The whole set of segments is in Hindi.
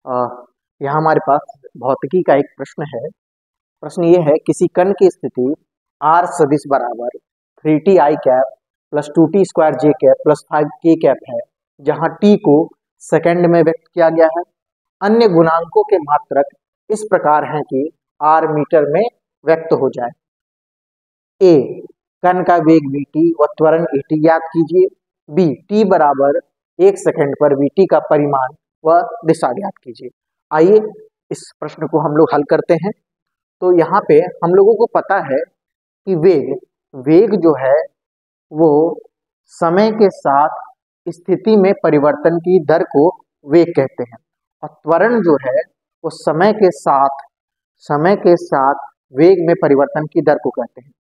अ, यहाँ हमारे पास भौतिकी का एक प्रश्न है। प्रश्न ये है, किसी कण की स्थिति r सदिश बराबर 3t i cap plus 2t square j cap plus 5k cap है, जहाँ t को सेकंड में व्यक्त किया गया है। अन्य गुणांकों के मात्रक इस प्रकार हैं कि r मीटर में व्यक्त हो जाए। a कण का वेग vt व त्वरण at ज्ञात कीजिए। b t बराबर 1 सेकंड पर vt का परिमाण व दिशा ज्ञात कीजिए। आइए इस प्रश्न को हम लोग हल करते हैं। तो यहाँ पे हम लोगों को पता है कि वेग जो है वो समय के साथ स्थिति में परिवर्तन की दर को वेग कहते हैं, और त्वरण जो है वो समय के साथ वेग में परिवर्तन की दर को कहते हैं।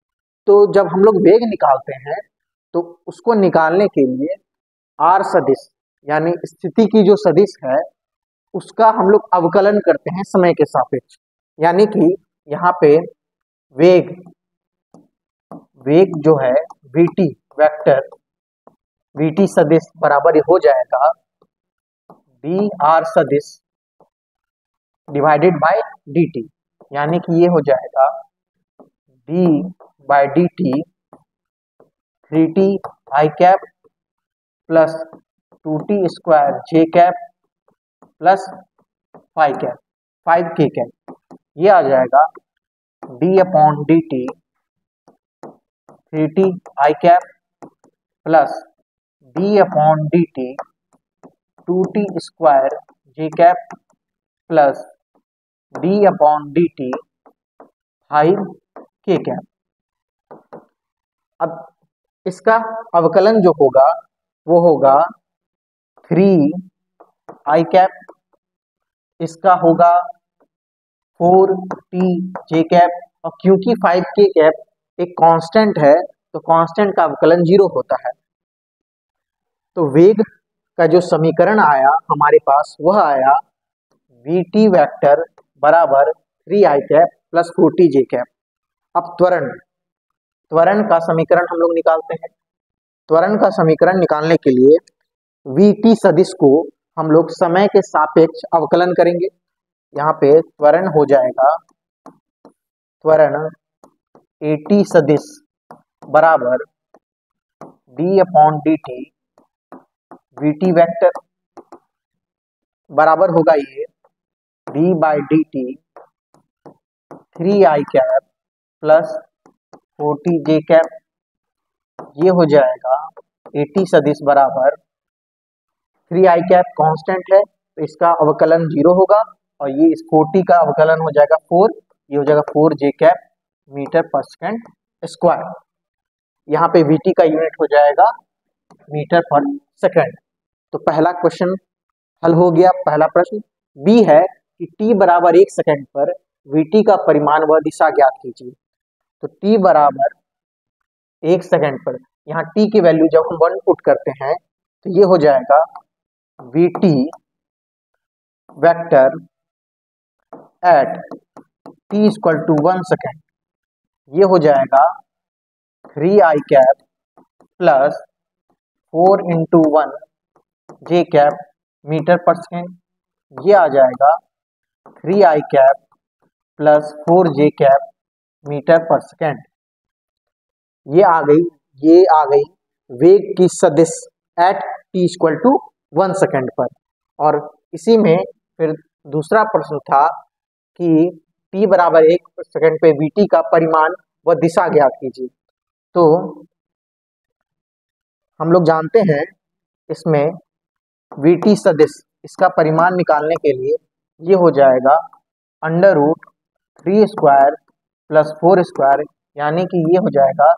तो जब हम लोग वेग निकालते हैं तो उसको निकालने के लिए r सदिश यानी स्थिति की जो सदिश है उसका हम लोग अवकलन करते हैं समय के सापेक्ष। यानी कि यहाँ पे वेग जो है vt वेक्टर vt सदिश बराबर हो जाएगा dr सदिश डिवाइडेड बाय dt। यानी कि ये हो जाएगा d by dt 3t i cap plus 2t square j cap plus 5k cap. ये आ जाएगा d upon dt 3t i cap plus d upon dt 2t square j cap plus d upon dt 5k cap. अब इसका अवकलन जो होगा वो होगा 3 i कैप, इसका होगा 4t j कैप, और क्योंकि 5k कैप एक कांस्टेंट है तो कांस्टेंट का अवकलन 0 होता है। तो वेग का जो समीकरण आया हमारे पास वह आया vt वेक्टर बराबर 3i cap plus 4t j cap. अब त्वरण का समीकरण हम लोग निकालते हैं। त्वरण का समीकरण निकालने के लिए vt सदिश को हम लोग समय के सापेक्ष अवकलन करेंगे। यहाँ पे त्वरण हो जाएगा त्वरण at सदिश बराबर d upon dt vt vector बराबर होगा ये d by dt 3i cap plus 4t j cap. ये हो जाएगा at सदिश बराबर 3i कैप कांस्टेंट है तो इसका अवकलन 0 होगा, और ये इस 4t का अवकलन हो जाएगा 4, ये हो जाएगा 4j कैप मीटर पर सेकंड स्क्वायर। यहाँ पे vt का यूनिट हो जाएगा मीटर पर सेकंड। तो पहला क्वेश्चन हल हो गया, पहला प्रश्न। बी है कि t बराबर 1 सेकंड पर vt का परिमाण व दिशा ज्ञात कीजिए। तो t बराबर 1 सेकंड पर यहाँ t की वैल्यू जब हम 1 पुट करते हैं तो ये हो जाएगा vt vector at t equal to 1 second. ये हो जाएगा 3i cap plus 4 into 1 j cap metre पर सेकेंड। ये आ जाएगा 3i cap plus 4j cap metre पर सेकेंड। ये आ गई वेग की सदिश at t equal to 1 second पर। और इसी में फिर दूसरा प्रश्न था कि t बराबर 1 सेकेंड पे vt का परिमाण व दिशा ज्ञात कीजिए। तो हम लोग जानते हैं इसमें vt सदिश इसका परिमाण निकालने के लिए ये हो जाएगा under root 3 square plus 4 square, यानी कि ये हो जाएगा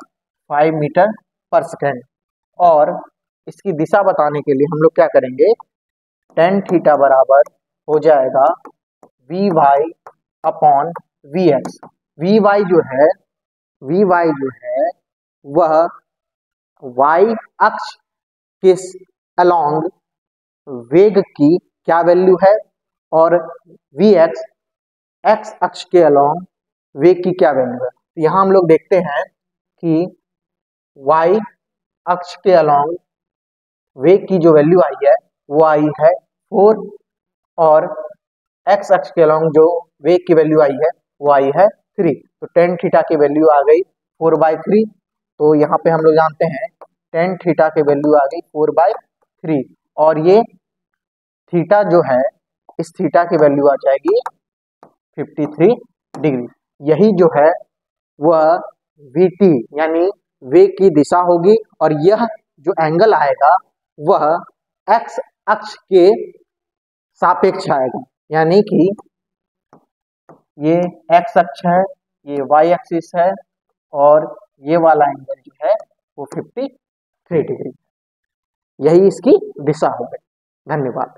5 मीटर पर सेकेंड। और इसकी दिशा बताने के लिए हम लोग क्या करेंगे, tan थीटा बराबर हो जाएगा vy अपॉन vx। vy जो है वह y अक्ष के अलोंग वेग की क्या वैल्यू है, और vx x अक्ष के अलोंग वेग की क्या वैल्यू है। तो यहाँ हम लोग देखते हैं कि y अक्ष के अलोंग वेग की जो वैल्यू आई है वो आई है 4, और एक्स अक्ष के अलॉन्ग जो वेग की वैल्यू आई है वो आई है 3। तो टेन थीटा की वैल्यू आ गई 4/3। तो यहाँ पे हम लोग जानते हैं टेन थीटा की वैल्यू आ गई 4/3, और ये थीटा जो है इस थीटा की वैल्यू आ जाएगी 53 डिग्री। यही जो है वह VT यानी वेग की दिशा होगी, और यह जो एंगल आएगा वह एक्स अक्ष के सापेक्ष आएगा, यानी कि ये एक्स अक्ष है, ये वाई एक्सिस है, और ये वाला एंगल जो है वो 53 डिग्री। यही इसकी दिशा हो गई। धन्यवाद।